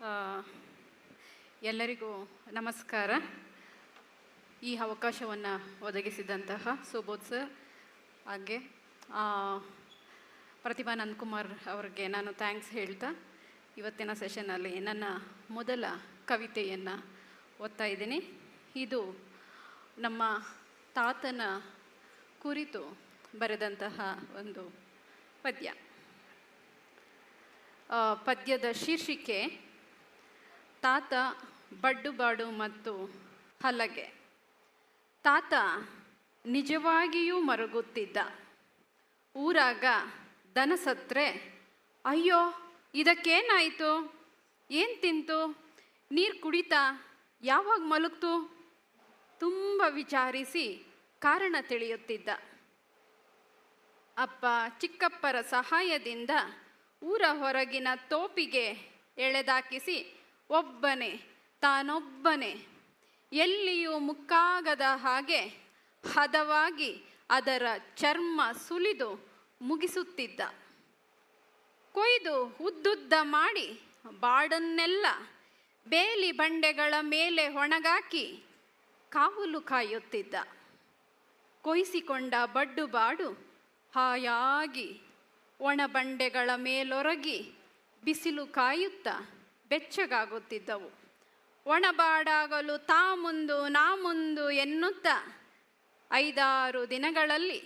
ಆ, ಎಲ್ಲರಿಗೂ ನಮಸ್ಕಾರ. ಈ ಅವಕಾಶವನ್ನು ಒದಗಿಸಿದಂತಹ ಸುಬೋಧ್ ಸರ್ ಹಾಗೆ ಪ್ರತಿಭಾ ನಂದಕುಮಾರ್ ಅವರಿಗೆ ನಾನು ಥ್ಯಾಂಕ್ಸ್ ಹೇಳ್ತಾ ಇವತ್ತಿನ ಸೆಷನ್ನಲ್ಲಿ ನನ್ನ ಮೊದಲ ಕವಿತೆಯನ್ನು ಓದ್ತಾ ಇದ್ದೀನಿ. ಇದು ನಮ್ಮ ತಾತನ ಕುರಿತು ಬರೆದಂತಹ ಒಂದು ಪದ್ಯ. ಪದ್ಯದ ಶೀರ್ಷಿಕೆ ತಾತ, ಬಡ್ಡುಬಾಡು ಮತ್ತು ಹಲಗೆ. ತಾತ ನಿಜವಾಗಿಯೂ ಮರುಗುತ್ತಿದ್ದ. ಊರಾಗ ದನ ಸತ್ರೆ ಅಯ್ಯೋ ಇದಕ್ಕೇನಾಯಿತು, ಏನು ತಿಂತು, ನೀರು ಕುಡಿತಾ, ಯಾವಾಗ ಮಲಗ್ತು ತುಂಬ ವಿಚಾರಿಸಿ ಕಾರಣ ತಿಳಿಯುತ್ತಿದ್ದ. ಅಪ್ಪ ಚಿಕ್ಕಪ್ಪರ ಸಹಾಯದಿಂದ ಊರ ಹೊರಗಿನ ತೋಪಿಗೆ ಎಳೆದಾಕಿಸಿ ತಾನೊಬ್ಬನೇ ಎಲ್ಲಿಯೂ ಮುಕ್ಕಾಗದ ಹಾಗೆ ಹದವಾಗಿ ಅದರ ಚರ್ಮ ಸುಲಿದು ಮುಗಿಸುತ್ತಿದ್ದ. ಕೊಯ್ದು ಉದ್ದುದ್ದ ಮಾಡಿ ಬಾಡನ್ನೆಲ್ಲ ಬೇಲಿ ಬಂಡೆಗಳ ಮೇಲೆ ಒಣಗಾಕಿ ಕಾವಲು ಕಾಯುತ್ತಿದ್ದ. ಕೊಯ್ಸಿಕೊಂಡ ಬಡ್ಡುಬಾಡು ಹಾಯಾಗಿ ಒಣ ಬಂಡೆಗಳ ಮೇಲೊರಗಿ ಬಿಸಿಲು ಕಾಯುತ್ತಾ ಬೆಚ್ಚಗಾಗುತ್ತಿದ್ದವು. ಒಣಬಾಡಾಗಲು ತಾ ಮುಂದು ನಾ ಮುಂದು ಎನ್ನುತ್ತಾ 5-6 ದಿನಗಳಲ್ಲಿ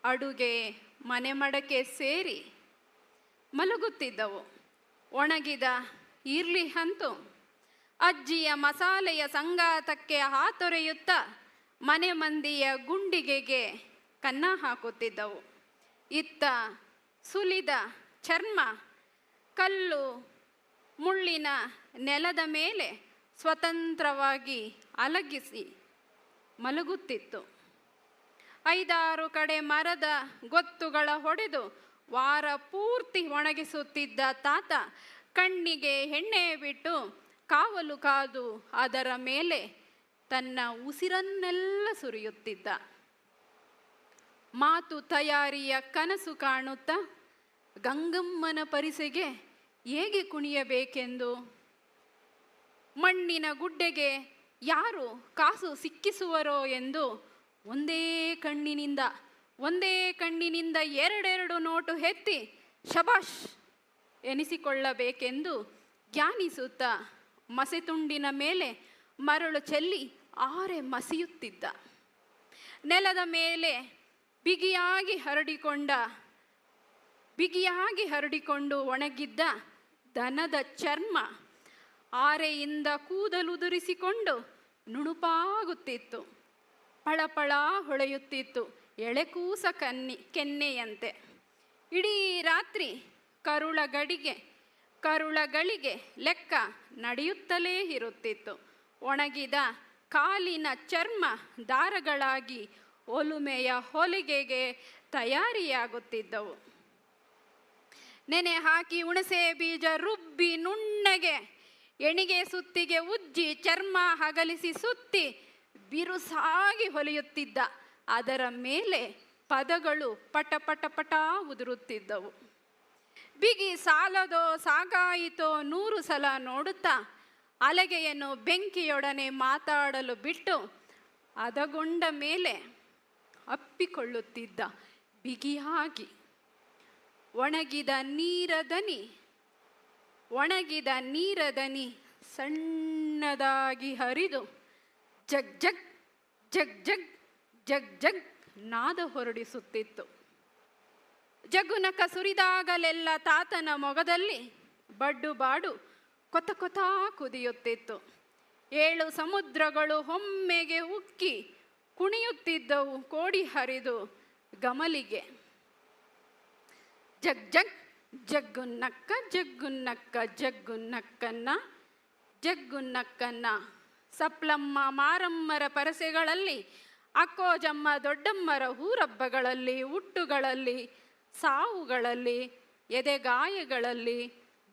ಅಡುಗೆ ಮನೆ ಮಡಕೆ ಸೇರಿ ಮಲಗುತ್ತಿದ್ದವು. ಒಣಗಿದ ಈರ್ಲಿ ಹಂತು ಅಜ್ಜಿಯ ಮಸಾಲೆಯ ಸಂಗಾತಕ್ಕೆ ಹಾತೊರೆಯುತ್ತಾ ಮನೆ ಮಂದಿಯ ಗುಂಡಿಗೆಗೆ ಕನ್ನ ಹಾಕುತ್ತಿದ್ದವು. ಇತ್ತ ಸುಲಿದ ಚರ್ಮ ಕಲ್ಲು ಮುಳ್ಳಿನ ನೆಲದ ಮೇಲೆ ಸ್ವತಂತ್ರವಾಗಿ ಅಲಗಿಸಿ ಮಲಗುತ್ತಿತ್ತು. 5-6 ಕಡೆ ಮರದ ಗೊತ್ತುಗಳ ಹೊಡೆದು ವಾರ ಪೂರ್ತಿ ಒಣಗಿಸುತ್ತಿದ್ದ ತಾತ ಕಣ್ಣಿಗೆ ಎಣ್ಣೆ ಬಿಟ್ಟು ಕಾವಲು ಕಾದು ಅದರ ಮೇಲೆ ತನ್ನ ಉಸಿರನ್ನೆಲ್ಲ ಸುರಿಯುತ್ತಿದ್ದ. ಮಾತು ತಯಾರಿಯ ಕನಸು ಕಾಣುತ್ತಾ ಗಂಗಮ್ಮನ ಪರಿಸೆಗೆ ಹೇಗೆ ಕುಣಿಯಬೇಕೆಂದು, ಮಣ್ಣಿನ ಗುಡ್ಡೆಗೆ ಯಾರು ಕಾಸು ಸಿಕ್ಕಿಸುವರೋ ಎಂದು ಒಂದೇ ಕಣ್ಣಿನಿಂದ 2 ನೋಟು ಎತ್ತಿ ಶಬಾಷ್ ಎನಿಸಿಕೊಳ್ಳಬೇಕೆಂದು ಜ್ಞಾನಿಸುತ್ತಾ ಮಸೆತುಂಡಿನ ಮೇಲೆ ಮರಳು ಚೆಲ್ಲಿ ಆರೆ ಮಸಿಯುತ್ತಿದ್ದ. ನೆಲದ ಮೇಲೆ ಬಿಗಿಯಾಗಿ ಹರಡಿಕೊಂಡು ಒಣಗಿದ್ದ ದನದ ಚರ್ಮ ಆರೆಯಿಂದ ಕೂದಲುದುರಿಸಿಕೊಂಡು ನುಣುಪಾಗುತ್ತಿತ್ತು. ಪಳಪಳ ಹೊಳೆಯುತ್ತಿತ್ತು ಎಳೆಕೂಸ ಕೆನ್ನೆಯಂತೆ. ಇಡೀ ರಾತ್ರಿ ಕರುಳಗಳಿಗೆ ಲೆಕ್ಕ ನಡೆಯುತ್ತಲೇ ಇರುತ್ತಿತ್ತು. ಒಣಗಿದ ಕಾಲಿನ ಚರ್ಮ ದಾರಗಳಾಗಿ ಒಲುಮೆಯ ಹೊಲಿಗೆಗೆ ತಯಾರಿಯಾಗುತ್ತಿದ್ದವು. ನೆನೆ ಹಾಕಿ ಹುಣಸೆ ಬೀಜ ರುಬ್ಬಿ ನುಣ್ಣಗೆ ಎಣಿಗೆ ಸುತ್ತಿಗೆ ಉಜ್ಜಿ ಚರ್ಮ ಅಗಲಿಸಿ ಸುತ್ತಿ ಬಿರುಸಾಗಿ ಹೊಲಿಯುತ್ತಿದ್ದ. ಅದರ ಮೇಲೆ ಪದಗಳು ಪಟ ಪಟ ಪಟ ಉದುರುತ್ತಿದ್ದವು. ಬಿಗಿ ಸಾಲದೋ ಸಾಗಾಯಿತೋ 100 ಸಲ ನೋಡುತ್ತಾ ಹಲಗೆಯನ್ನು ಬೆಂಕಿಯೊಡನೆ ಮಾತಾಡಲು ಬಿಟ್ಟು ಹದಗೊಂಡ ಮೇಲೆ ಅಪ್ಪಿಕೊಳ್ಳುತ್ತಿದ್ದ. ಬಿಗಿಯಾಗಿ ಒಣಗಿದ ನೀರದನಿ ಸಣ್ಣದಾಗಿ ಹರಿದು ಜಗ್ ಜಗ್ ಜಗ್ ಜಗ್ ಜಗ್ ಜಗ್ ನಾದ ಹೊರಡಿಸುತ್ತಿತ್ತು. ಜಗುನಕ ಸುರಿದಾಗಲೆಲ್ಲ ತಾತನ ಮೊಗದಲ್ಲಿ ಬಡ್ಡುಬಾಡು ಕೊತ ಕೊತ ಕುದಿಯುತ್ತಿತ್ತು. 7 ಸಮುದ್ರಗಳು ಒಮ್ಮೆಗೆ ಉಕ್ಕಿ ಕುಣಿಯುತ್ತಿದ್ದವು ಕೋಡಿ ಹರಿದು ಗಮಲಿಗೆ. ಜಗ್ ಜಗ್ ಜಗ್ಗುನ್ನಕ್ಕ ಜಗ್ಗುನ್ನಕ್ಕ ಜಗ್ಗುನ್ನಕ್ಕನ್ನ ಸಪ್ಲಮ್ಮ ಮಾರಮ್ಮರ ಪರಸೆಗಳಲ್ಲಿ, ಅಕ್ಕೋಜಮ್ಮ ದೊಡ್ಡಮ್ಮರ ಊರಬ್ಬಗಳಲ್ಲಿ, ಹುಟ್ಟುಗಳಲ್ಲಿ, ಸಾವುಗಳಲ್ಲಿ, ಎದೆಗಾಯಗಳಲ್ಲಿ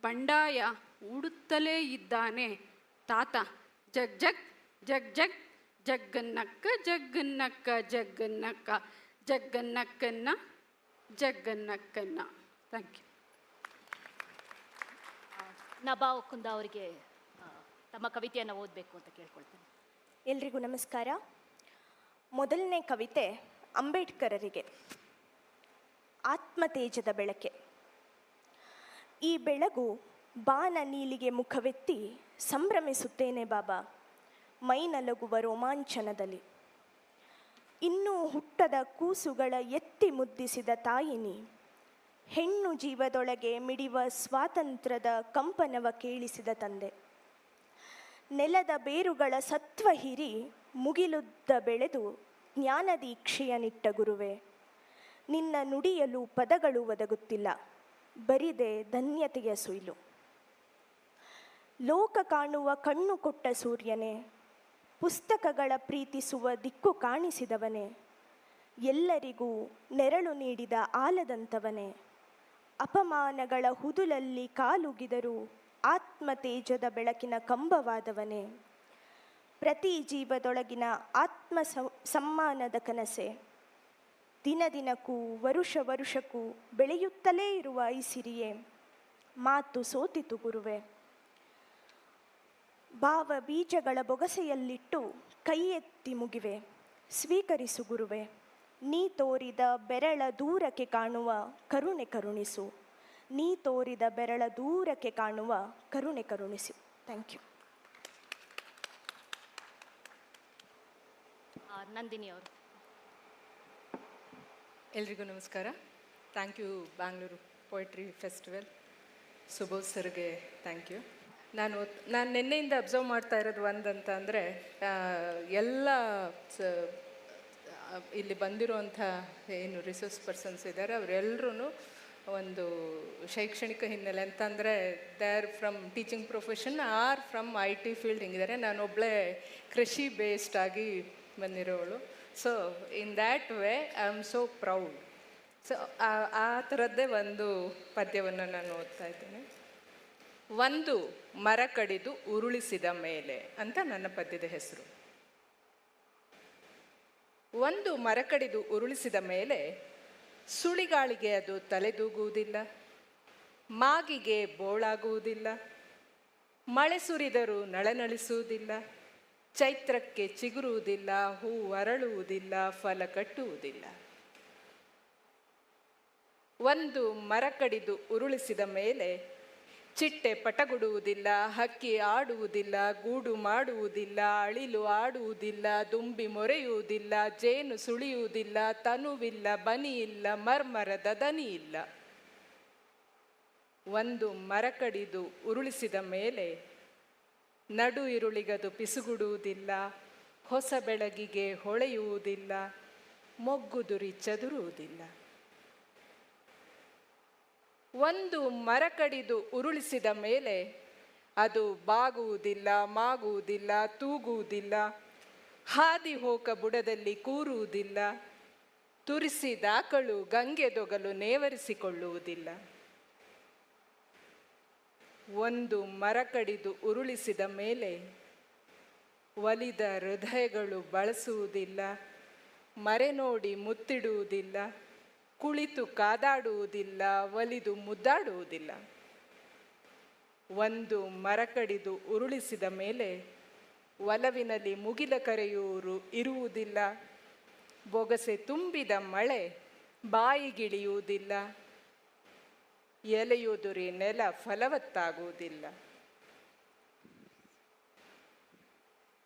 ಬಂಡಾಯ ಹೂಡುತ್ತಲೇ ಇದ್ದಾನೆ ತಾತ. ಜಗ್ ಜಗ್ ಜಗ್ ಜಗ್ ಜಗ್ಗನ್ನಕ್ಕ ಜಗ್ಗನ್ನಕ್ಕ ಜಗ್ಗನ್ನಕ್ಕನ್ನ. Thank you. ನಭಾ ಒಕ್ಕುಂದ ಅವರಿಗೆ ತಮ್ಮ ಕವಿತೆಯನ್ನು ಓದಬೇಕು ಅಂತ ಕೇಳ್ಕೊಳ್ತೇನೆ. ಎಲ್ರಿಗೂ ನಮಸ್ಕಾರ. ಮೊದಲನೇ ಕವಿತೆ ಅಂಬೇಡ್ಕರರಿಗೆ. ಆತ್ಮತೇಜದ ಬೆಳಕೆ. ಈ ಬೆಳಗು ಬಾನ ನೀಲಿಗೆ ಮುಖವೆತ್ತಿ ಸಂಭ್ರಮಿಸುತ್ತೇನೆ ಬಾಬಾ, ಮೈನಲಗುವ ರೋಮಾಂಚನದಲ್ಲಿ. ಇನ್ನೂ ಹುಟ್ಟದ ಕೂಸುಗಳ ಎತ್ತಿ ಮುದ್ದಿಸಿದ ತಾಯಿನಿ, ಹೆಣ್ಣು ಜೀವದೊಳಗೆ ಮಿಡಿವ ಸ್ವಾತಂತ್ರ್ಯದ ಕಂಪನವ ಕೇಳಿಸಿದ ತಂದೆ. ನೆಲದ ಬೇರುಗಳ ಸತ್ವ ಹಿರಿ ಮುಗಿಲುದ್ದ ಬೆಳೆದು ಜ್ಞಾನದೀಕ್ಷೆಯ ನಿಟ್ಟ ಗುರುವೆ, ನಿನ್ನ ನುಡಿಯಲು ಪದಗಳು ಒದಗುತ್ತಿಲ್ಲ, ಬರಿದೆ ಧನ್ಯತೆಯ ಸುಯ್ಲು. ಲೋಕ ಕಾಣುವ ಕಣ್ಣು ಕೊಟ್ಟ ಸೂರ್ಯನೇ, ಪುಸ್ತಕಗಳ ಪ್ರೀತಿಸುವ ದಿಕ್ಕು ಕಾಣಿಸಿದವನೇ, ಎಲ್ಲರಿಗೂ ನೆರಳು ನೀಡಿದ ಆಲದಂಥವನೇ, ಅಪಮಾನಗಳ ಹುದುಲಲ್ಲಿ ಕಾಲುಗಿದರೂ ಆತ್ಮತೇಜದ ಬೆಳಕಿನ ಕಂಬವಾದವನೇ, ಪ್ರತಿ ಜೀವದೊಳಗಿನ ಆತ್ಮ ಸಮ್ಮಾನದ ಕನಸೆ, ದಿನ ದಿನಕ್ಕೂ ವರುಷ ವರುಷಕ್ಕೂ ಬೆಳೆಯುತ್ತಲೇ ಇರುವ ಈ ಸಿರಿಯೇ, ಮಾತು ಸೋತಿತು ಗುರುವೆ. ಭಾವ ಬೀಜಗಳ ಬೊಗಸೆಯಲ್ಲಿಟ್ಟು ಕೈ ಎತ್ತಿ ಮುಗಿವೆ, ಸ್ವೀಕರಿಸು ಗುರುವೆ. ನೀ ತೋರಿದ ಬೆರಳ ದೂರಕ್ಕೆ ಕಾಣುವ ಕರುಣೆ ಕರುಣಿಸು, ನೀ ತೋರಿದ ಬೆರಳ ದೂರಕ್ಕೆ ಕಾಣುವ ಕರುಣೆ ಕರುಣಿಸು. Thank you. ನಂದಿನಿ ಅವರು. ಎಲ್ರಿಗೂ ನಮಸ್ಕಾರ. Thank you Bangalore poetry festival. Subodh ಸರ್ಗೆ ಥ್ಯಾಂಕ್ ಯು. ನಾನು ನಿನ್ನೆಯಿಂದ ಅಬ್ಸರ್ವ್ ಮಾಡ್ತಾ ಇರೋದು ಒಂದಂತ ಅಂದರೆ, ಎಲ್ಲ ಇಲ್ಲಿ ಬಂದಿರುವಂಥ ಏನು ರಿಸೋರ್ಸ್ ಪರ್ಸನ್ಸ್ ಇದ್ದಾರೆ ಅವರೆಲ್ಲರೂ ಒಂದು ಶೈಕ್ಷಣಿಕ ಹಿನ್ನೆಲೆ ಅಂತಂದರೆ they are from teaching profession are from IT field ಹಿಂಗಿದ್ದಾರೆ. ನಾನೊಬ್ಬಳೇ ಕೃಷಿ ಬೇಸ್ಡ್ ಆಗಿ ಬಂದಿರೋವಳು. So in that way I am so proud. So ಆ ಥರದ್ದೇ ಒಂದು ಪದ್ಯವನ್ನು ನಾನು ಓದ್ತಾ ಇದ್ದೇನೆ. ಒಂದು ಮರ ಕಡಿದು ಉರುಳಿಸಿದ ಮೇಲೆ ಅಂತ ನನ್ನ ಪದ್ಯದ ಹೆಸರು. ಒಂದು ಮರ ಕಡಿದು ಉರುಳಿಸಿದ ಮೇಲೆ ಸುಳಿಗಾಳಿಗೆ ಅದು ತಲೆದೂಗುವುದಿಲ್ಲ, ಮಾಗಿಗೆ ಬೋಳಾಗುವುದಿಲ್ಲ, ಮಳೆ ಸುರಿದರೂ ನಳನಳಿಸುವುದಿಲ್ಲ, ಚೈತ್ರಕ್ಕೆ ಚಿಗುರುವುದಿಲ್ಲ, ಹೂ ಅರಳುವುದಿಲ್ಲ, ಫಲ ಕಟ್ಟುವುದಿಲ್ಲ. ಒಂದು ಮರ ಕಡಿದು ಉರುಳಿಸಿದ ಮೇಲೆ ಚಿಟ್ಟೆ ಪಟಗುಡುವುದಿಲ್ಲ, ಹಕ್ಕಿ ಆಡುವುದಿಲ್ಲ, ಗೂಡು ಮಾಡುವುದಿಲ್ಲ, ಅಳಿಲು ಆಡುವುದಿಲ್ಲ, ದುಂಬಿ ಮೊರೆಯುವುದಿಲ್ಲ, ಜೇನು ಸುಳಿಯುವುದಿಲ್ಲ, ತನುವಿಲ್ಲ, ಬನಿ ಇಲ್ಲ, ಮರ್ಮರದ ದನಿ ಇಲ್ಲ. ಒಂದು ಮರ ಕಡಿದು ಉರುಳಿಸಿದ ಮೇಲೆ ನಡು ಇರುಳಿಗದು ಪಿಸುಗುಡುವುದಿಲ್ಲ, ಹೊಸ ಬೆಳಗಿಗೆ ಹೊಳೆಯುವುದಿಲ್ಲ, ಮೊಗ್ಗುದುರಿ ಚದುರುವುದಿಲ್ಲ. ಒಂದು ಮರ ಕಡಿದು ಉರುಳಿಸಿದ ಮೇಲೆ ಅದು ಬಾಗುವುದಿಲ್ಲ, ಮಾಗುವುದಿಲ್ಲ, ತೂಗುವುದಿಲ್ಲ, ಹಾದಿ ಹೋಕ ಬುಡದಲ್ಲಿ ಕೂರುವುದಿಲ್ಲ, ತುರಿಸಿದಾಕಳು ಗಂಗೆದೊಗಲು ನೇವರಿಸಿಕೊಳ್ಳುವುದಿಲ್ಲ. ಒಂದು ಮರ ಕಡಿದು ಉರುಳಿಸಿದ ಮೇಲೆ ಒಲಿದ ಹೃದಯಗಳು ಬಳಸುವುದಿಲ್ಲ, ಮರೆ ನೋಡಿ ಮುತ್ತಿಡುವುದಿಲ್ಲ, ಕುಳಿತು ಕಾದಾಡುವುದಿಲ್ಲ, ಒಲಿದು ಮುದ್ದಾಡುವುದಿಲ್ಲ. ಒಂದು ಮರ ಕಡಿದು ಉರುಳಿಸಿದ ಮೇಲೆ ಒಲವಿನಲ್ಲಿ ಮುಗಿಲ ಕರೆಯುವರು ಇರುವುದಿಲ್ಲ, ಬೊಗಸೆ ತುಂಬಿದ ಮಳೆ ಬಾಯಿಗಿಳಿಯುವುದಿಲ್ಲ, ಎಲೆಯುದುರಿ ನೆಲ ಫಲವತ್ತಾಗುವುದಿಲ್ಲ.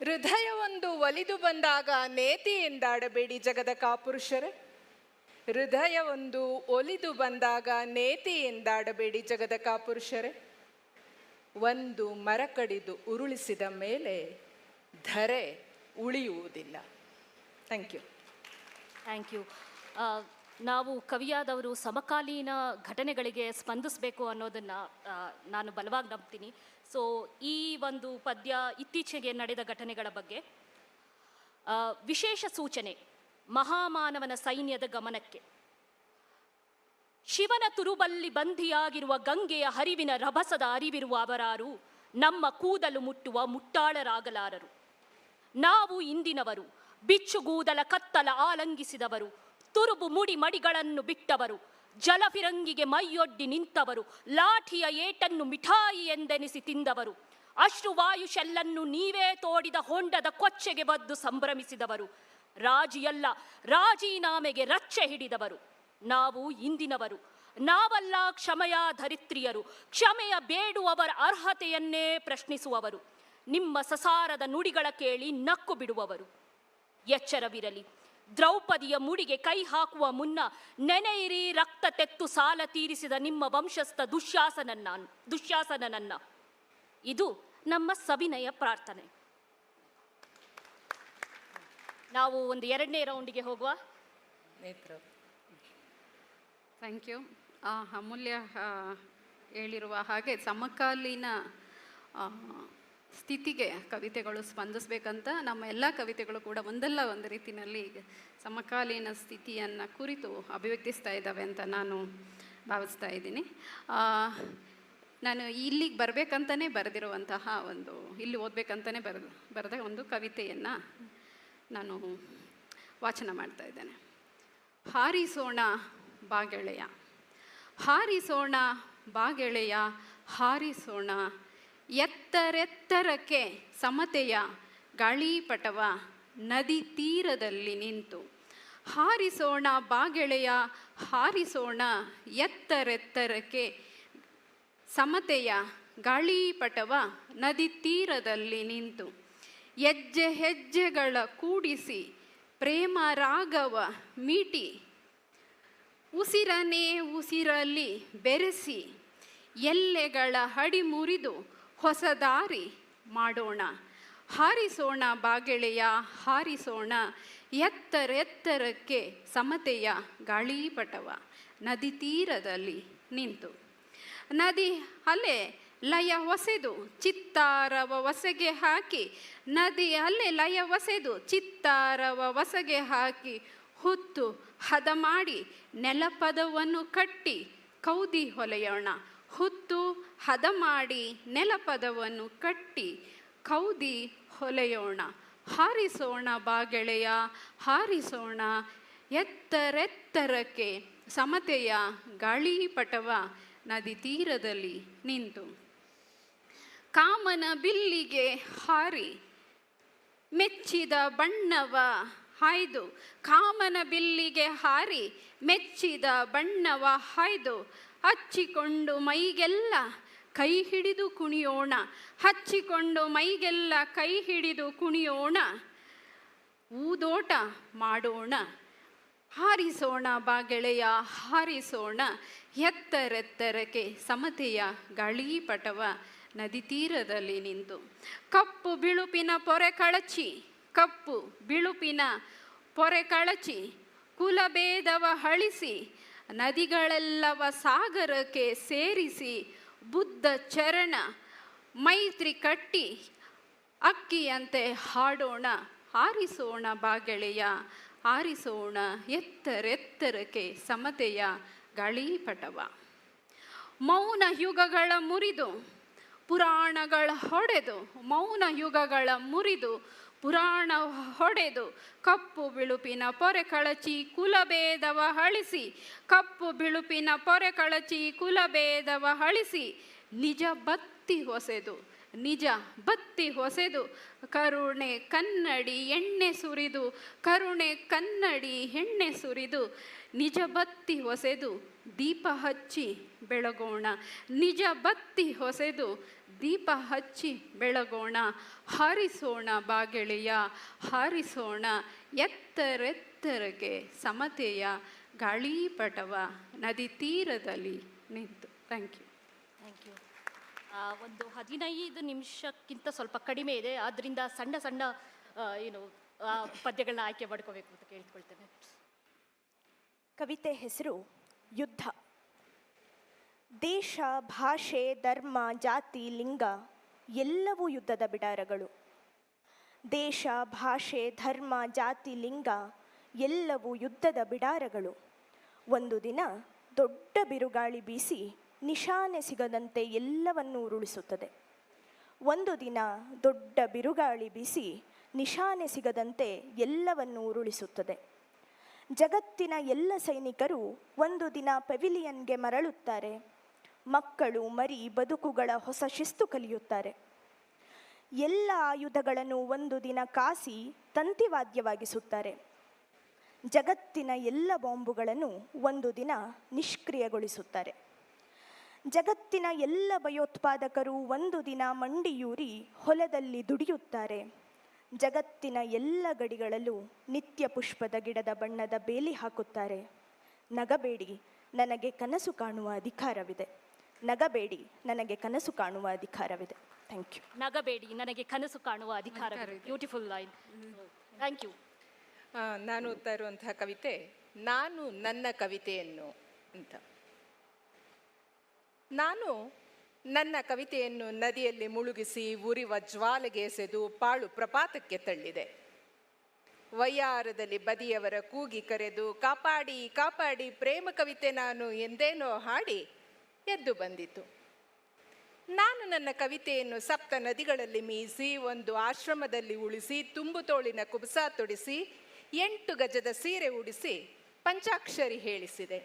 ಹೃದಯವೊಂದು ಒಲಿದು ಬಂದಾಗ ನೇತಿ ಎಂದಾಡಬೇಡಿ ಜಗದ ಕಾಪುರುಷರೇ. ಹೃದಯವೊಂದು ಒಲಿದು ಬಂದಾಗ ನೇತಿ ಎಂದಾಡಬೇಡಿ ಜಗದ ಕಾಪುರುಷರೇ. ಒಂದು ಮರ ಕಡಿದು ಉರುಳಿಸಿದ ಮೇಲೆ ಧರೆ ಉಳಿಯುವುದಿಲ್ಲ. Thank you. Thank you. ನಾವು ಕವಿಯಾದವರು ಸಮಕಾಲೀನ ಘಟನೆಗಳಿಗೆ ಸ್ಪಂದಿಸಬೇಕು ಅನ್ನೋದನ್ನು ನಾನು ಬಲವಾಗಿ ನಂಬ್ತೀನಿ. ಸೊ ಈ ಒಂದು ಪದ್ಯ ಇತ್ತೀಚೆಗೆ ನಡೆದ ಘಟನೆಗಳ ಬಗ್ಗೆ ವಿಶೇಷ ಸೂಚನೆ ಮಹಾಮಾನವನ ಸೈನ್ಯದ ಗಮನಕ್ಕೆ. ಶಿವನ ತುರುಬಲ್ಲಿ ಬಂಧಿಯಾಗಿರುವ ಗಂಗೆಯ ಹರಿವಿನ ರಭಸದ ಅರಿವಿರುವ ಅವರಾರು ನಮ್ಮ ಕೂದಲು ಮುಟ್ಟುವ ಮುಟ್ಟಾಳರಾಗಲಾರರು. ನಾವು ಇಂದಿನವರು, ಬಿಚ್ಚುಗೂದಲ ಕತ್ತಲ ಆಲಂಗಿಸಿದವರು, ತುರುಬು ಮುಡಿ ಮಡಿಗಳನ್ನು ಬಿಟ್ಟವರು, ಜಲಫಿರಂಗಿಗೆ ಮೈಯೊಡ್ಡಿ ನಿಂತವರು, ಲಾಠಿಯ ಏಟನ್ನು ಮಿಠಾಯಿ ಎಂದೆನಿಸಿ ತಿಂದವರು, ಅಶ್ರುವಾಯು ಶೆಲ್ಲನ್ನು ನೀವೇ ತೋಡಿದ ಹೊಂಡದ ಕೊಚ್ಚೆಗೆ ಬದ್ದು ಸಂಭ್ರಮಿಸಿದವರು, ರಾಜಿಯಲ್ಲ ರಾಜೀನಾಮೆಗೆ ರಚ್ಚೆ ಹಿಡಿದವರು. ನಾವು ಇಂದಿನವರು, ನಾವಲ್ಲ ಕ್ಷಮೆಯ ಧರಿತ್ರಿಯರು, ಕ್ಷಮೆಯ ಬೇಡುವವರ ಅರ್ಹತೆಯನ್ನೇ ಪ್ರಶ್ನಿಸುವವರು, ನಿಮ್ಮ ಸಸಾರದ ನುಡಿಗಳ ಕೇಳಿ ನಕ್ಕು ಬಿಡುವವರು. ಎಚ್ಚರವಿರಲಿ, ದ್ರೌಪದಿಯ ಮುಡಿಗೆ ಕೈ ಹಾಕುವ ಮುನ್ನ ನೆನೆಯಿರಿ ರಕ್ತ ತೆತ್ತು ಸಾಲ ತೀರಿಸಿದ ನಿಮ್ಮ ವಂಶಸ್ಥ ದುಶ್ಯಾಸನನ್ನ. ಇದು ನಮ್ಮ ಸವಿನಯ ಪ್ರಾರ್ಥನೆ. ನಾವು ಒಂದು 2ನೇ ರೌಂಡಿಗೆ ಹೋಗುವ. ನೇತ್ರ. Thank you. ಅಮೂಲ್ಯ ಹೇಳಿರುವ ಹಾಗೆ ಸಮಕಾಲೀನ ಸ್ಥಿತಿಗೆ ಕವಿತೆಗಳು ಸ್ಪಂದಿಸಬೇಕಂತ ನಮ್ಮ ಎಲ್ಲ ಕವಿತೆಗಳು ಕೂಡ ಒಂದಲ್ಲ ಒಂದು ರೀತಿಯಲ್ಲಿ ಸಮಕಾಲೀನ ಸ್ಥಿತಿಯನ್ನು ಕುರಿತು ಅಭಿವ್ಯಕ್ತಿಸ್ತಾ ಇದ್ದಾವೆ ಅಂತ ನಾನು ಭಾವಿಸ್ತಾ ಇದ್ದೀನಿ. ನಾನು ಇಲ್ಲಿಗೆ ಬರಬೇಕಂತಲೇ ಬರೆದಿರುವಂತಹ ಇಲ್ಲಿ ಓದಬೇಕಂತಲೇ ಬರೆದ ಒಂದು ಕವಿತೆಯನ್ನು ನಾನು ವಾಚನ ಮಾಡ್ತಾ ಇದ್ದೇನೆ. ಹಾರಿಸೋಣ ಬಾಗೆಳೆಯ, ಹಾರಿಸೋಣ ಬಾಗೆಳೆಯ, ಹಾರಿಸೋಣ ಎತ್ತರೆತ್ತರಕ್ಕೆ ಸಮತೆಯ ಗಾಳಿಪಟವ ನದಿ ತೀರದಲ್ಲಿ ನಿಂತು. ಹಾರಿಸೋಣ ಬಾಗೆಳೆಯ, ಹಾರಿಸೋಣ ಎತ್ತರೆತ್ತರಕ್ಕೆ ಸಮತೆಯ ಗಾಳಿಪಟವ ನದಿ ತೀರದಲ್ಲಿ ನಿಂತು. ಹೆಜ್ಜೆ ಹೆಜ್ಜೆಗಳ ಕೂಡಿಸಿ ಪ್ರೇಮ ರಾಗವ ಮೀಟಿ, ಉಸಿರನೇ ಉಸಿರಲ್ಲಿ ಬೆರೆಸಿ ಎಲ್ಲೆಗಳ ಹಡಿ ಮುರಿದು ಹೊಸ ದಾರಿ ಮಾಡೋಣ. ಹಾರಿಸೋಣ ಬಾಗೆಳೆಯ, ಹಾರಿಸೋಣ ಎತ್ತರೆತ್ತರಕ್ಕೆ ಸಮತೆಯ ಗಾಳಿಪಟವ ನದಿ ತೀರದಲ್ಲಿ ನಿಂತು. ನದಿ ಅಲೆ ಲಯ ಹೊಸೆದು ಚಿತ್ತಾರವ ಹೊಸಗೆ ಹಾಕಿ, ನದಿ ಅಲೆ ಲಯ ಹೊಸೆದು ಚಿತ್ತಾರವ ಹೊಸಗೆ ಹಾಕಿ, ಹುತ್ತು ಹದ ಮಾಡಿ ನೆಲಪದವನ್ನು ಕಟ್ಟಿ ಕೌದಿ ಹೊಲೆಯೋಣ. ಹುತ್ತು ಹದ ಮಾಡಿ ನೆಲಪದವನ್ನು ಕಟ್ಟಿ ಕೌದಿ ಹೊಲೆಯೋಣ. ಹಾರಿಸೋಣ ಬಾಗೆಳೆಯ, ಹಾರಿಸೋಣ ಎತ್ತರೆತ್ತರಕ್ಕೆ ಸಮತೆಯ ಗಾಳಿಪಟವ ನದಿ ತೀರದಲ್ಲಿ ನಿಂತು. ಕಾಮನ ಬಿಲ್ಲಿಗೆ ಹಾರಿ ಮೆಚ್ಚಿದ ಬಣ್ಣವ ಹಾಯ್ದು, ಕಾಮನ ಬಿಲ್ಲಿಗೆ ಹಾರಿ ಮೆಚ್ಚಿದ ಬಣ್ಣವ ಹಾಯ್ದು, ಹಚ್ಚಿಕೊಂಡು ಮೈಗೆಲ್ಲ ಕೈ ಹಿಡಿದು ಕುಣಿಯೋಣ. ಹಚ್ಚಿಕೊಂಡು ಮೈಗೆಲ್ಲ ಕೈ ಹಿಡಿದು ಕುಣಿಯೋಣ, ಊದೋಟ ಮಾಡೋಣ. ಹಾರಿಸೋಣ ಬಾಗೆಳೆಯ, ಹಾರಿಸೋಣ ಎತ್ತರೆತ್ತರಕ್ಕೆ ಸಮತೆಯ ಗಾಳಿಪಟವ ನದಿ ತೀರದಲ್ಲಿ ನಿಂತು. ಕಪ್ಪು ಬಿಳುಪಿನ ಪೊರೆ ಕಳಚಿ, ಕಪ್ಪು ಬಿಳುಪಿನ ಪೊರೆ ಕಳಚಿ ಕುಲಭೇದವ ಅಳಿಸಿ, ನದಿಗಳೆಲ್ಲವ ಸಾಗರಕ್ಕೆ ಸೇರಿಸಿ, ಬುದ್ಧ ಚರಣ ಮೈತ್ರಿ ಕಟ್ಟಿ ಅಕ್ಕಿಯಂತೆ ಹಾಡೋಣ. ಹಾರಿಸೋಣ ಬಾಗೆಳೆಯ, ಹಾರಿಸೋಣ ಎತ್ತರೆತ್ತರಕ್ಕೆ ಸಮತೆಯ ಗಾಳಿಪಟವ. ಮೌನ ಯುಗಗಳ ಮುರಿದು ಪುರಾಣಗಳ ಹೊಡೆದು, ಮೌನ ಯುಗಗಳ ಮುರಿದು ಪುರಾಣ ಹೊಡೆದು, ಕಪ್ಪು ಬಿಳುಪಿನ ಪೊರೆ ಕಳಚಿ ಕುಲಭೇದವ ಅಳಿಸಿ, ಕಪ್ಪು ಬಿಳುಪಿನ ಪೊರೆ ಕಳಚಿ ಕುಲಭೇದವ ಅಳಿಸಿ, ನಿಜ ಬತ್ತಿ ಹೊಸೆದು, ನಿಜ ಬತ್ತಿ ಹೊಸೆದು, ಕರುಣೆ ಕನ್ನಡಿ ಎಣ್ಣೆ ಸುರಿದು, ಕರುಣೆ ಕನ್ನಡಿ ಎಣ್ಣೆ ಸುರಿದು, ನಿಜ ಬತ್ತಿ ಹೊಸೆದು ದೀಪ ಹಚ್ಚಿ ಬೆಳಗೋಣ. ನಿಜ ಬತ್ತಿ ಹೊಸೆದು ದೀಪ ಹಚ್ಚಿ ಬೆಳಗೋಣ. ಹಾರಿಸೋಣ ಬಾಗೆಳೆಯ, ಹಾರಿಸೋಣ ಎತ್ತರೆತ್ತರಕ್ಕೆ ಸಮತೆಯ ಗಾಳಿಪಟವ ನದಿ ತೀರದಲ್ಲಿ ನಿಂತು. Thank you. Thank you. ಒಂದು 15 ನಿಮಿಷಕ್ಕಿಂತ ಸ್ವಲ್ಪ ಕಡಿಮೆ ಇದೆ, ಆದ್ದರಿಂದ ಸಣ್ಣ ಸಣ್ಣ ಪದ್ಯಗಳನ್ನ ಆಯ್ಕೆ ಮಾಡ್ಕೋಬೇಕು ಅಂತ ಕೇಳ್ಕೊಳ್ತೇನೆ. ಕವಿತೆ ಹೆಸರು ಯುದ್ಧ. ದೇಶ, ಭಾಷೆ, ಧರ್ಮ, ಜಾತಿ, ಲಿಂಗ ಎಲ್ಲವೂ ಯುದ್ಧದ ಬಿಡಾರಗಳು. ದೇಶ, ಭಾಷೆ, ಧರ್ಮ, ಜಾತಿ, ಲಿಂಗ ಎಲ್ಲವೂ ಯುದ್ಧದ ಬಿಡಾರಗಳು. ಒಂದು ದಿನ ದೊಡ್ಡ ಬಿರುಗಾಳಿ ಬೀಸಿ ನಿಶಾನೆ ಸಿಗದಂತೆ ಎಲ್ಲವನ್ನೂ ಉರುಳಿಸುತ್ತದೆ. ಒಂದು ದಿನ ದೊಡ್ಡ ಬಿರುಗಾಳಿ ಬೀಸಿ ನಿಶಾನೆ ಸಿಗದಂತೆ ಎಲ್ಲವನ್ನೂ ಉರುಳಿಸುತ್ತದೆ. ಜಗತ್ತಿನ ಎಲ್ಲ ಸೈನಿಕರು ಒಂದು ದಿನ ಪೆವಿಲಿಯನ್ಗೆ ಮರಳುತ್ತಾರೆ. ಮಕ್ಕಳು ಮರಿ ಬದುಕುಗಳ ಹೊಸ ಶಿಸ್ತು ಕಲಿಯುತ್ತಾರೆ. ಎಲ್ಲ ಆಯುಧಗಳನ್ನು ಒಂದು ದಿನ ಕಾಸಿ ತಂತಿವಾದ್ಯವಾಗಿಸುತ್ತಾರೆ. ಜಗತ್ತಿನ ಎಲ್ಲ ಬಾಂಬುಗಳನ್ನು ಒಂದು ದಿನ ನಿಷ್ಕ್ರಿಯಗೊಳಿಸುತ್ತಾರೆ. ಜಗತ್ತಿನ ಎಲ್ಲ ಭಯೋತ್ಪಾದಕರು ಒಂದು ದಿನ ಮಂಡಿಯೂರಿ ಹೊಲದಲ್ಲಿ ದುಡಿಯುತ್ತಾರೆ. ಜಗತ್ತಿನ ಎಲ್ಲ ಗಡಿಗಳಲ್ಲೂ ನಿತ್ಯ ಪುಷ್ಪದ ಗಿಡದ ಬಣ್ಣದ ಬೇಲಿ ಹಾಕುತ್ತಾರೆ. ನಗಬೇಡಿ, ನನಗೆ ಕನಸು ಕಾಣುವ ಅಧಿಕಾರವಿದೆ. ನಗಬೇಡಿ, ನನಗೆ ಕನಸು ಕಾಣುವ ಅಧಿಕಾರವಿದೆ. Thank you. ನಗಬೇಡಿ, ನನಗೆ ಕನಸು ಕಾಣುವ ಅಧಿಕಾರವಿದೆ. Beautiful line. Thank you. ನಾನು ಓದ್ತಾ ಇರುವಂತಹ ಕವಿತೆ ನಾನು ನನ್ನ ಕವಿತೆಯನ್ನು ಅಂತ. ನಾನು ನನ್ನ ಕವಿತೆಯನ್ನು ನದಿಯಲ್ಲಿ ಮುಳುಗಿಸಿ ಉರಿವ ಜ್ವಾಲೆಗೆ ಎಸೆದು ಪಾಳು ಪ್ರಪಾತಕ್ಕೆ ತಳ್ಳಿದೆ. ವಯ್ಯಾರದಲ್ಲಿ ಬದಿಯವರ ಕೂಗಿ ಕರೆದು ಕಾಪಾಡಿ ಕಾಪಾಡಿ ಪ್ರೇಮ ಕವಿತೆ ನಾನು ಎಂದೇನೋ ಹಾಡಿ ಎದ್ದು ಬಂದಿತು. ನಾನು ನನ್ನ ಕವಿತೆಯನ್ನು ಸಪ್ತ ನದಿಗಳಲ್ಲಿ ಮೀಸಿ ಒಂದು ಆಶ್ರಮದಲ್ಲಿ ಉಳಿಸಿ ತುಂಬು ತೋಳಿನ ಕುಬಸ ತೊಡಿಸಿ 8 ಗಜದ ಸೀರೆ ಉಡಿಸಿ ಪಂಚಾಕ್ಷರಿ ಹೇಳಿಸಿದೆ.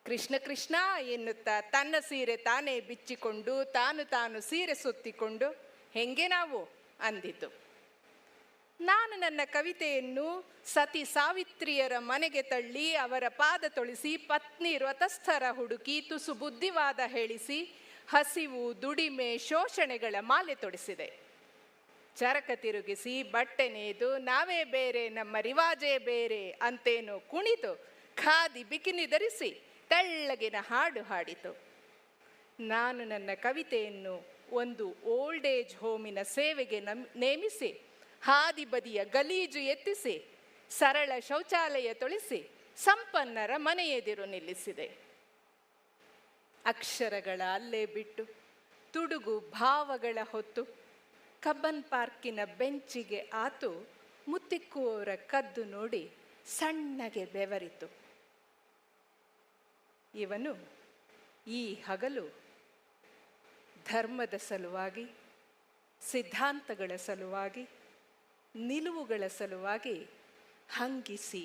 ಕೃಷ್ಣ ಕೃಷ್ಣ ಎನ್ನುತ್ತಾ ತನ್ನ ಸೀರೆ ತಾನೇ ಬಿಚ್ಚಿಕೊಂಡು ತಾನು ಸೀರೆ ಸುತ್ತಿಕೊಂಡು ಹೆಂಗೆ ನಾವು ಅಂದಿತು. ನಾನು ನನ್ನ ಕವಿತೆಯನ್ನು ಸತಿ ಸಾವಿತ್ರಿಯರ ಮನೆಗೆ ತಳ್ಳಿ ಅವರ ಪಾದ ತೊಳಿಸಿ ಪತ್ನಿ ವ್ರತಸ್ಥರ ಹುಡುಕಿ ತುಸು ಬುದ್ಧಿವಾದ ಹೇಳಿಸಿ ಹಸಿವು ದುಡಿಮೆ ಶೋಷಣೆಗಳ ಮಾಲೆ ತೊಡಿಸಿದೆ. ಚರಕ ತಿರುಗಿಸಿ ಬಟ್ಟೆ ನೇಯ್ದು ನಾವೇ ಬೇರೆ ನಮ್ಮ ರಿವಾಜೇ ಬೇರೆ ಅಂತೇನೋ ಕುಣಿದು ಖಾದಿ ಬಿಕಿನಿ ಧರಿಸಿ ತೆಳ್ಳಗಿನ ಹಾಡು ಹಾಡಿತು. ನಾನು ನನ್ನ ಕವಿತೆಯನ್ನು ಒಂದು ಓಲ್ಡ್ ಏಜ್ ಹೋಮಿನ ಸೇವೆಗೆ ನೇಮಿಸಿ ಹಾದಿ ಬದಿಯ ಗಲೀಜು ಎತ್ತಿಸಿ ಸರಳ ಶೌಚಾಲಯ ತೊಳಿಸಿ ಸಂಪನ್ನರ ಮನೆ ಎದುರು ನಿಲ್ಲಿಸಿದೆ. ಅಕ್ಷರಗಳ ಅಲ್ಲೇ ಬಿಟ್ಟು ತುಡುಗು ಭಾವಗಳ ಹೊತ್ತು ಕಬ್ಬನ್ ಪಾರ್ಕಿನ ಬೆಂಚಿಗೆ ಆತು ಮುತ್ತಿಕ್ಕುವವರ ಕದ್ದು ನೋಡಿ ಸಣ್ಣಗೆ ಬೆವರಿತು. ಇವನು ಈ ಹಗಲು ಧರ್ಮದ ಸಲುವಾಗಿ ಸಿದ್ಧಾಂತಗಳ ಸಲುವಾಗಿ ನಿಲುವುಗಳ ಸಲುವಾಗಿ ಹಂಗಿಸಿ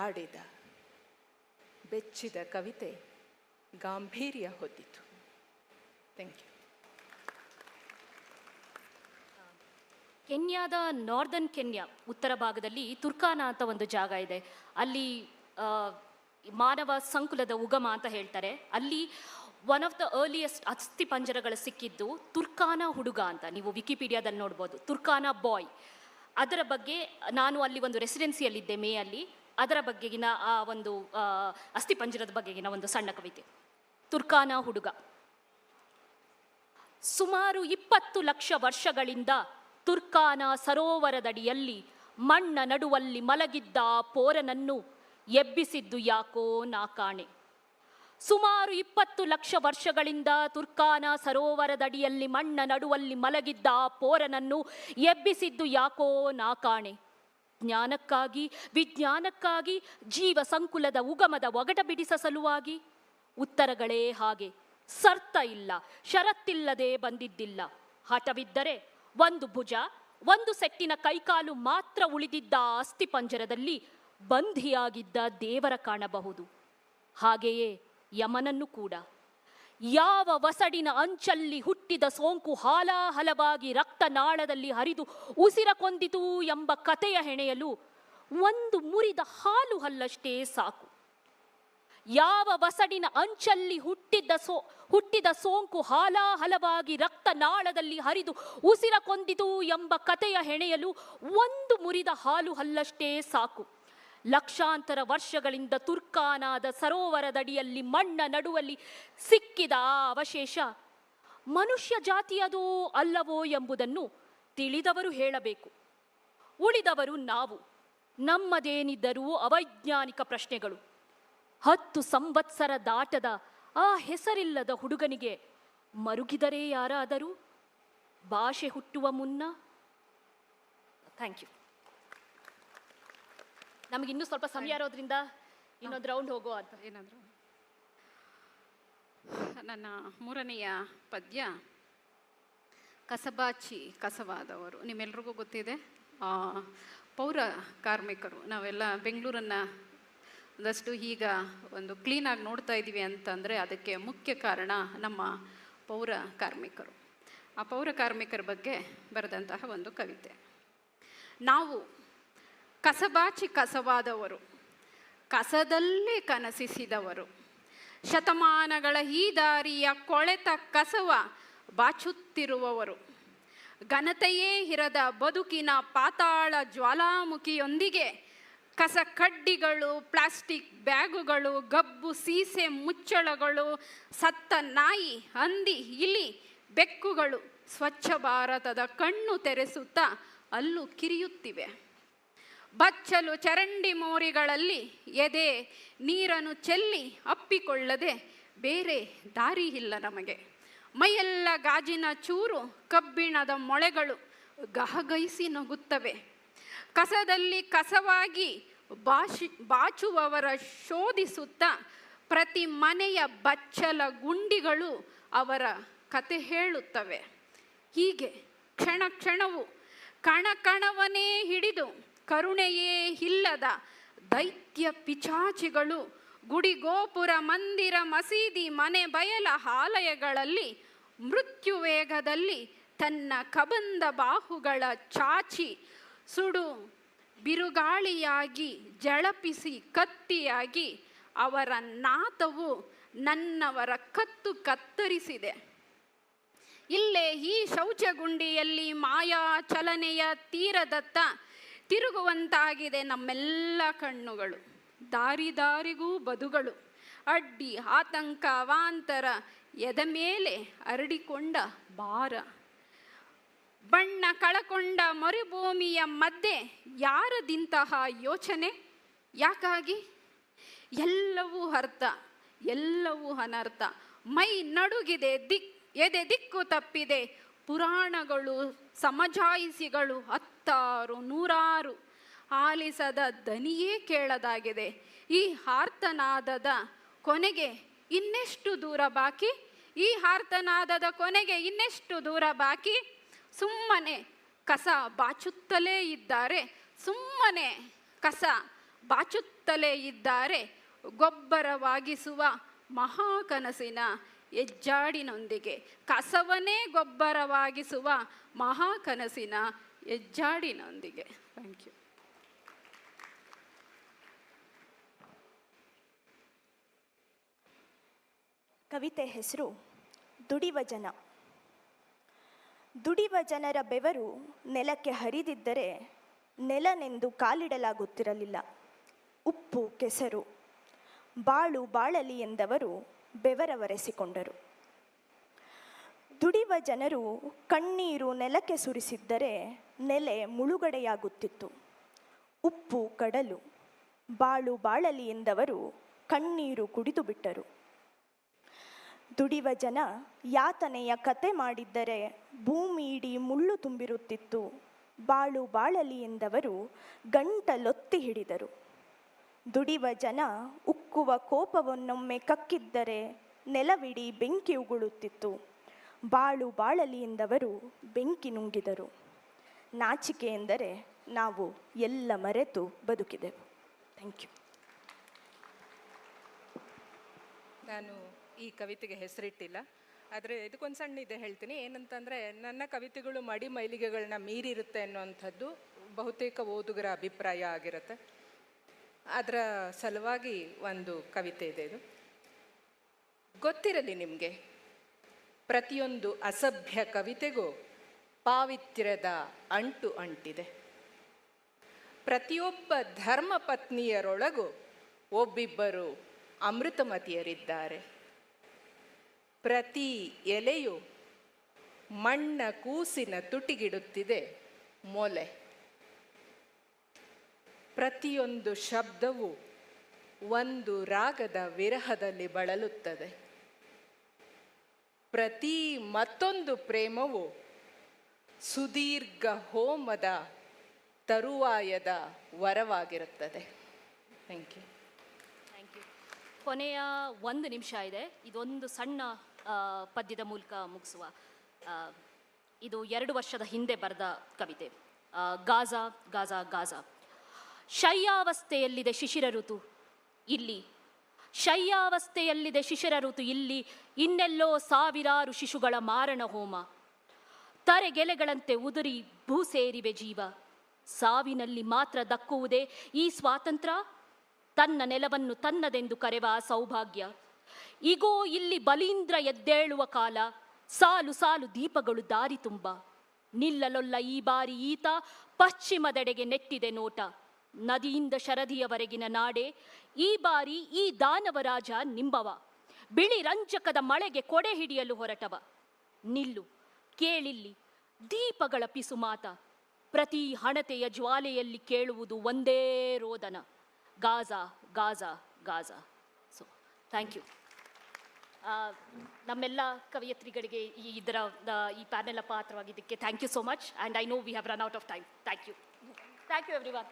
ಆಡಿದ. ಬೆಚ್ಚಿದ ಕವಿತೆ ಗಾಂಭೀರ್ಯ ಹೊಂದಿತು. Thank you. ಕೆನ್ಯಾದ ನಾರ್ದರ್ನ್ ಕೆನ್ಯಾ ಉತ್ತರ ಭಾಗದಲ್ಲಿ ತುರ್ಕಾನಾ ಅಂತ ಒಂದು ಜಾಗ ಇದೆ. ಅಲ್ಲಿ ಮಾನವ ಸಂಕುಲದ ಉಗಮ ಅಂತ ಹೇಳ್ತಾರೆ. ಅಲ್ಲಿ ಒನ್ ಆಫ್ ದ ಅರ್ಲಿಯೆಸ್ಟ್ ಅಸ್ಥಿ ಪಂಜರಗಳು ಸಿಕ್ಕಿದ್ದು ತುರ್ಕಾನಾ ಹುಡುಗ ಅಂತ ನೀವು ವಿಕಿಪೀಡಿಯಾದಲ್ಲಿ ನೋಡ್ಬೋದು. ತುರ್ಕಾನಾ ಬಾಯ್. ಅದರ ಬಗ್ಗೆ ನಾನು ಅಲ್ಲಿ ಒಂದು ರೆಸಿಡೆನ್ಸಿಯಲ್ಲಿದ್ದೆ ಮೇಯಲ್ಲಿ. ಅದರ ಬಗ್ಗೆಗಿನ ಆ ಒಂದು ಅಸ್ಥಿ ಪಂಜರದ ಬಗ್ಗೆಗಿನ ಒಂದು ಸಣ್ಣ ಕವಿತೆ. ತುರ್ಕಾನಾ ಹುಡುಗ. ಸುಮಾರು 20 ಲಕ್ಷ ವರ್ಷಗಳಿಂದ ತುರ್ಕಾನಾ ಸರೋವರದಡಿಯಲ್ಲಿ ಮಣ್ಣ ನಡುವಲ್ಲಿ ಮಲಗಿದ್ದ ಪೋರನನ್ನು ಎಬ್ಬಿಸಿದ್ದು ಯಾಕೋ ನಾ ಕಾಣೆ. ಸುಮಾರು 20 ಲಕ್ಷ ವರ್ಷಗಳಿಂದ ತುರ್ಕಾನಾ ಸರೋವರದಡಿಯಲ್ಲಿ ಮಣ್ಣ ನಡುವಲ್ಲಿ ಮಲಗಿದ್ದ ಪೋರನನ್ನು ಎಬ್ಬಿಸಿದ್ದು ಯಾಕೋ ನಾ ಕಾಣೆ. ಜ್ಞಾನಕ್ಕಾಗಿ ವಿಜ್ಞಾನಕ್ಕಾಗಿ ಜೀವ ಸಂಕುಲದ ಉಗಮದ ಒಗಟ ಬಿಡಿಸ ಸಲುವಾಗಿ. ಉತ್ತರಗಳೇ ಹಾಗೆ. ಸರ್ತ ಇಲ್ಲ, ಷರತ್ತಿಲ್ಲದೆ ಬಂದಿದ್ದಿಲ್ಲ. ಹಠವಿದ್ದರೆ ಒಂದು ಭುಜ ಒಂದು ಸೆಟ್ಟಿನ ಕೈಕಾಲು ಮಾತ್ರ ಉಳಿದಿದ್ದ ಅಸ್ಥಿ ಪಂಜರದಲ್ಲಿ ಬಂಧಿಯಾಗಿದ್ದ ದೇವರ ಕಾಣಬಹುದು. ಹಾಗೆಯೇ ಯಮನನ್ನು ಕೂಡ. ಯಾವ ವಸಡಿನ ಅಂಚಲ್ಲಿ ಹುಟ್ಟಿದ ಸೋಂಕು ಹಾಲಾಹಲವಾಗಿ ರಕ್ತನಾಳದಲ್ಲಿ ಹರಿದು ಉಸಿರ ಕೊಂದಿತು ಎಂಬ ಕಥೆಯ ಹೆಣೆಯಲು ಒಂದು ಮುರಿದ ಹಾಲು ಹಲ್ಲಷ್ಟೇ ಸಾಕು. ಯಾವ ವಸಡಿನ ಅಂಚಲ್ಲಿ ಹುಟ್ಟಿದ ಸೋಂಕು ಹಾಲಾಹಲವಾಗಿ ರಕ್ತನಾಳದಲ್ಲಿ ಹರಿದು ಉಸಿರ ಕೊಂದಿತು ಎಂಬ ಕಥೆಯ ಹೆಣೆಯಲು ಒಂದು ಮುರಿದ ಹಾಲು ಹಲ್ಲಷ್ಟೇ ಸಾಕು. ಲಕ್ಷಾಂತರ ವರ್ಷಗಳಿಂದ ತುರ್ಕಾನಾದ ಸರೋವರದಡಿಯಲ್ಲಿ ಮಣ್ಣ ನಡುವಲ್ಲಿ ಸಿಕ್ಕಿದ ಆ ಅವಶೇಷ ಮನುಷ್ಯ ಜಾತಿಯದೋ ಅಲ್ಲವೋ ಎಂಬುದನ್ನು ತಿಳಿದವರು ಹೇಳಬೇಕು. ಉಳಿದವರು ನಾವು. ನಮ್ಮದೇನಿದ್ದರೂ ಅವೈಜ್ಞಾನಿಕ ಪ್ರಶ್ನೆಗಳು. 10 ಸಂವತ್ಸರ ದಾಟದ ಆ ಹೆಸರಿಲ್ಲದ ಹುಡುಗನಿಗೆ ಮರುಗಿದರೆ ಯಾರಾದರೂ ಭಾಷೆ ಹುಟ್ಟುವ ಮುನ್ನ. Thank you. ನಮಗಿನ್ನೂ ಸ್ವಲ್ಪ ಸಮಯ ಇರೋದ್ರಿಂದ ಇನ್ನೊಂದು ರೌಂಡ್ ಹೋಗೋ ಅಂತ ಏನಾದರೂ. ನನ್ನ 3ನೆಯ ಪದ್ಯ ಕಸಬಾಚಿ ಕಸವಾದವರು. ನಿಮ್ಮೆಲ್ರಿಗೂ ಗೊತ್ತಿದೆ, ಪೌರ ಕಾರ್ಮಿಕರು. ನಾವೆಲ್ಲ ಬೆಂಗಳೂರನ್ನು ಒಂದಷ್ಟು ಈಗ ಒಂದು ಕ್ಲೀನಾಗಿ ನೋಡ್ತಾ ಇದ್ದೀವಿ ಅಂತಂದರೆ ಅದಕ್ಕೆ ಮುಖ್ಯ ಕಾರಣ ನಮ್ಮ ಪೌರ ಕಾರ್ಮಿಕರು. ಆ ಪೌರ ಕಾರ್ಮಿಕರ ಬಗ್ಗೆ ಬರೆದಂತಹ ಒಂದು ಕವಿತೆ. ನಾವು ಕಸಬಾಚಿ ಕಸವಾದವರು, ಕಸದಲ್ಲೇ ಕನಸಿಸಿದವರು, ಶತಮಾನಗಳ ಈ ದಾರಿಯ ಕೊಳೆತ ಕಸವ ಬಾಚುತ್ತಿರುವವರು, ಘನತೆಯೇ ಇರದ ಬದುಕಿನ ಪಾತಾಳ ಜ್ವಾಲಾಮುಖಿಯೊಂದಿಗೆ ಕಸ ಕಡ್ಡಿಗಳು, ಪ್ಲಾಸ್ಟಿಕ್ ಬ್ಯಾಗುಗಳು, ಗಬ್ಬು ಸೀಸೆ ಮುಚ್ಚಳಗಳು, ಸತ್ತ ನಾಯಿ, ಹಂದಿ, ಇಲಿ, ಬೆಕ್ಕುಗಳು ಸ್ವಚ್ಛ ಭಾರತದ ಕಣ್ಣು ತೆರೆಸುತ್ತಾ ಅಲ್ಲೂ ಕಿರಿಯುತ್ತಿವೆ. ಬಚ್ಚಲು ಚರಂಡಿ ಮೋರಿಗಳಲ್ಲಿ ಎದೆ ನೀರನ್ನು ಚೆಲ್ಲಿ ಅಪ್ಪಿಕೊಳ್ಳದೆ ಬೇರೆ ದಾರಿ ಇಲ್ಲ ನಮಗೆ. ಮೈಯೆಲ್ಲ ಗಾಜಿನ ಚೂರು, ಕಬ್ಬಿಣದ ಮೊಳೆಗಳು ಗಹಗೈಸಿ ನಗುತ್ತವೆ. ಕಸದಲ್ಲಿ ಕಸವಾಗಿ ಬಾಚುವವರ ಶೋಧಿಸುತ್ತಾ ಪ್ರತಿ ಮನೆಯ ಬಚ್ಚಲ ಗುಂಡಿಗಳು ಅವರ ಕತೆ ಹೇಳುತ್ತವೆ. ಹೀಗೆ ಕ್ಷಣ ಕ್ಷಣವು ಕಣಕಣವನ್ನೇ ಹಿಡಿದು ಕರುಣೆಯೇ ಇಲ್ಲದ ದೈತ್ಯ ಪಿಚಾಚಿಗಳು ಗುಡಿ ಗೋಪುರ ಮಂದಿರ ಮಸೀದಿ ಮನೆ ಬಯಲ ಆಲಯಗಳಲ್ಲಿ ಮೃತ್ಯು ವೇಗದಲ್ಲಿ ತನ್ನ ಕಬಂದ ಬಾಹುಗಳ ಚಾಚಿ ಸುಡು ಬಿರುಗಾಳಿಯಾಗಿ ಜಳಪಿಸಿ ಕತ್ತಿಯಾಗಿ ಅವರ ನಾತವು ನನ್ನವರ ಕತ್ತು ಕತ್ತರಿಸಿದೆ. ಇಲ್ಲೇ ಈ ಶೌಚಗುಂಡಿಯಲ್ಲಿ ಮಾಯಾ ಚಲನೆಯ ತೀರದತ್ತ ತಿರುಗುವಂತಾಗಿದೆ ನಮ್ಮೆಲ್ಲ ಕಣ್ಣುಗಳು. ದಾರಿ ದಾರಿಗೂ ಬದುಗಳು, ಅಡ್ಡಿ ಆತಂಕ ಅವಾಂತರ ಎದ ಮೇಲೆ ಹರಡಿಕೊಂಡ ಭಾರ. ಬಣ್ಣ ಕಳಕೊಂಡ ಮರುಭೂಮಿಯ ಮಧ್ಯೆ ಯಾರದಿಂತಹ ಯೋಚನೆ ಯಾಕಾಗಿ? ಎಲ್ಲವೂ ಅರ್ಥ, ಎಲ್ಲವೂ ಅನರ್ಥ. ಮೈ ನಡುಗಿದೆ, ಎದೆ ದಿಕ್ಕು ತಪ್ಪಿದೆ. ಪುರಾಣಗಳು ಸಮಜಾಯಿಸಿಗಳು ಹತ್ತಾರು ನೂರಾರು, ಆಲಿಸದ ದನಿಯೇ ಕೇಳದಾಗಿದೆ. ಈ ಆರ್ತನಾದದ ಕೊನೆಗೆ ಇನ್ನೆಷ್ಟು ದೂರ ಬಾಕಿ? ಈ ಆರ್ತನಾದದ ಕೊನೆಗೆ ಇನ್ನೆಷ್ಟು ದೂರ ಬಾಕಿ? ಸುಮ್ಮನೆ ಕಸ ಬಾಚುತ್ತಲೇ ಇದ್ದಾರೆ, ಸುಮ್ಮನೆ ಕಸ ಬಾಚುತ್ತಲೇ ಇದ್ದಾರೆ. ಗೊಬ್ಬರವಾಗಿಸುವ ಮಹಾಕನಸಿನ ಹೆಜ್ಜಾಡಿನೊಂದಿಗೆ, ಕಸವನ್ನೇ ಗೊಬ್ಬರವಾಗಿಸುವ ಮಹಾಕನಸಿನ ಹೆಜ್ಜಾಡಿನೊಂದಿಗೆ. Thank you. ಕವಿತೆ ಹೆಸರು ದುಡಿವ ಜನ. ದುಡಿವ ಜನರ ಬೆವರು ನೆಲಕ್ಕೆ ಹರಿದಿದ್ದರೆ ನೆಲನೆಂದು ಕಾಲಿಡಲಾಗುತ್ತಿರಲಿಲ್ಲ. ಉಪ್ಪು ಕೆಸರು ಬಾಳು ಬಾಳಲಿ ಎಂದವರು ಬೆವರವರೆಸಿಕೊಂಡರು. ದುಡಿವ ಜನರು ಕಣ್ಣೀರು ನೆಲಕ್ಕೆ ಸುರಿಸಿದ್ದರೆ ನೆಲೆ ಮುಳುಗಡೆಯಾಗುತ್ತಿತ್ತು. ಉಪ್ಪು ಕಡಲು ಬಾಳು ಬಾಳಲಿ ಎಂದವರು ಕಣ್ಣೀರು ಕುಡಿದು ಬಿಟ್ಟರು. ದುಡಿವ ಜನ ಯಾತನೆಯ ಕತೆ ಮಾಡಿದ್ದರೆ ಭೂಮಿ ಇಡೀ ಮುಳ್ಳು ತುಂಬಿರುತ್ತಿತ್ತು. ಬಾಳು ಬಾಳಲಿ ಎಂದವರು ಗಂಟಲೊತ್ತಿ ಹಿಡಿದರು. ದುಡಿವ ಜನ ಉಕ್ಕುವ ಕೋಪವನ್ನೊಮ್ಮೆ ಕಕ್ಕಿದ್ದರೆ ನೆಲವಿಡೀ ಬೆಂಕಿ ಉಗುಳುತ್ತಿತ್ತು. ಬಾಳು ಬಾಳಲಿ ಎಂದವರು ಬೆಂಕಿ ನುಂಗಿದರು. ನಾಚಿಕೆ ಎಂದರೆ ನಾವು ಎಲ್ಲ ಮರೆತು ಬದುಕಿದೆವು. Thank you. ನಾನು ಈ ಕವಿತೆಗೆ ಹೆಸರಿಟ್ಟಿಲ್ಲ, ಆದರೆ ಇದಕ್ಕೊಂದು ಸಣ್ಣ ಇದೆ ಹೇಳ್ತೀನಿ. ಏನಂತಂದರೆ, ನನ್ನ ಕವಿತೆಗಳು ಮಡಿ ಮೈಲಿಗೆಗಳನ್ನ ಮೀರಿರುತ್ತೆ ಅನ್ನುವಂಥದ್ದು ಬಹುತೇಕ ಓದುಗರ ಅಭಿಪ್ರಾಯ ಆಗಿರುತ್ತೆ. ಅದರ ಸಲುವಾಗಿ ಒಂದು ಕವಿತೆ ಇದೆ. ಇದು ಗೊತ್ತಿರಲಿ ನಿಮಗೆ, ಪ್ರತಿಯೊಂದು ಅಸಭ್ಯ ಕವಿತೆಗೂ ಪಾವಿತ್ರ್ಯದ ಅಂಟು ಅಂಟಿದೆ. ಪ್ರತಿಯೊಬ್ಬ ಧರ್ಮ ಪತ್ನಿಯರೊಳಗೂ ಒಬ್ಬಿಬ್ಬರು ಅಮೃತಮತಿಯರಿದ್ದಾರೆ. ಪ್ರತಿ ಎಲೆಯು ಮಣ್ಣ ಕೂಸಿನ ತುಟಿಗಿಡುತ್ತಿದೆ ಮೊಲೆ. ಪ್ರತಿಯೊಂದು ಶಬ್ದವು ಒಂದು ರಾಗದ ವಿರಹದಲ್ಲಿ ಬಳಲುತ್ತದೆ. ಪ್ರತಿ ಮತ್ತೊಂದು ಪ್ರೇಮವು ಸುದೀರ್ಘ ಹೋಮದ ತರುವಾಯದ ವರವಾಗಿರುತ್ತದೆ. Thank you. Thank you. ಕೊನೆಯ 1 ನಿಮಿಷ ಇದೆ. ಇದೊಂದು ಸಣ್ಣ ಪದ್ಯದ ಮೂಲಕ ಮುಗಿಸುವ. ಇದು 2 ವರ್ಷದ ಹಿಂದೆ ಬರೆದ ಕವಿತೆ. Gaza Gaza Gaza. ಶಯ್ಯಾವಸ್ಥೆಯಲ್ಲಿದೆ ಶಿಶಿರ ಋತು. ಇಲ್ಲಿ. ಶಯ್ಯಾವಸ್ಥೆಯಲ್ಲಿದೆ ಶಿಶಿರ ಋತು ಇಲ್ಲಿ, ಇನ್ನೆಲ್ಲೋ ಸಾವಿರಾರು ಶಿಶುಗಳ ಮಾರಣ ಹೋಮ. ತರೆಗೆಲೆಗಳಂತೆ ಉದುರಿ ಭೂಸೇರಿವೆ ಜೀವ. ಸಾವಿನಲ್ಲಿ ಮಾತ್ರ ದಕ್ಕುವುದೇ ಈ ಸ್ವಾತಂತ್ರ್ಯ, ತನ್ನ ನೆಲವನ್ನು ತನ್ನದೆಂದು ಕರೆವ ಸೌಭಾಗ್ಯ. ಈಗೋ ಇಲ್ಲಿ ಬಲೀಂದ್ರ ಎದ್ದೇಳುವ ಕಾಲ, ಸಾಲು ಸಾಲು ದೀಪಗಳು ದಾರಿ ತುಂಬ. ನಿಲ್ಲಲೊಲ್ಲ ಈ ಬಾರಿ ಈತ, ಪಶ್ಚಿಮದೆಡೆಗೆ ನೆಟ್ಟಿದೆ ನೋಟ. ನದಿಯಿಂದ ಶರದಿಯವರೆಗಿನ ನಾಡೆ, ಈ ಬಾರಿ ಈ ದಾನವರಾಜ ನಿಂಬವ. ಬಿಳಿ ರಂಜಕದ ಮಳೆಗೆ ಕೊಡೆ ಹಿಡಿಯಲು ಹೊರಟವ. ನಿಲ್ಲು, ಕೇಳಿಲ್ಲಿ ದೀಪಗಳ ಪಿಸುಮಾತ. ಪ್ರತಿ ಹಣತೆಯ ಜ್ವಾಲೆಯಲ್ಲಿ ಕೇಳುವುದು ಒಂದೇ ರೋದನ, Gaza Gaza Gaza. So thank you. ನಮ್ಮೆಲ್ಲ ಕವಯತ್ರಿಗಳಿಗೆ ಈ ಪ್ಯಾನೆಲ್ ಪಾತ್ರವಾಗಿದ್ದಕ್ಕೆ thank you so much. And I know we have run out of time. Thank you every one.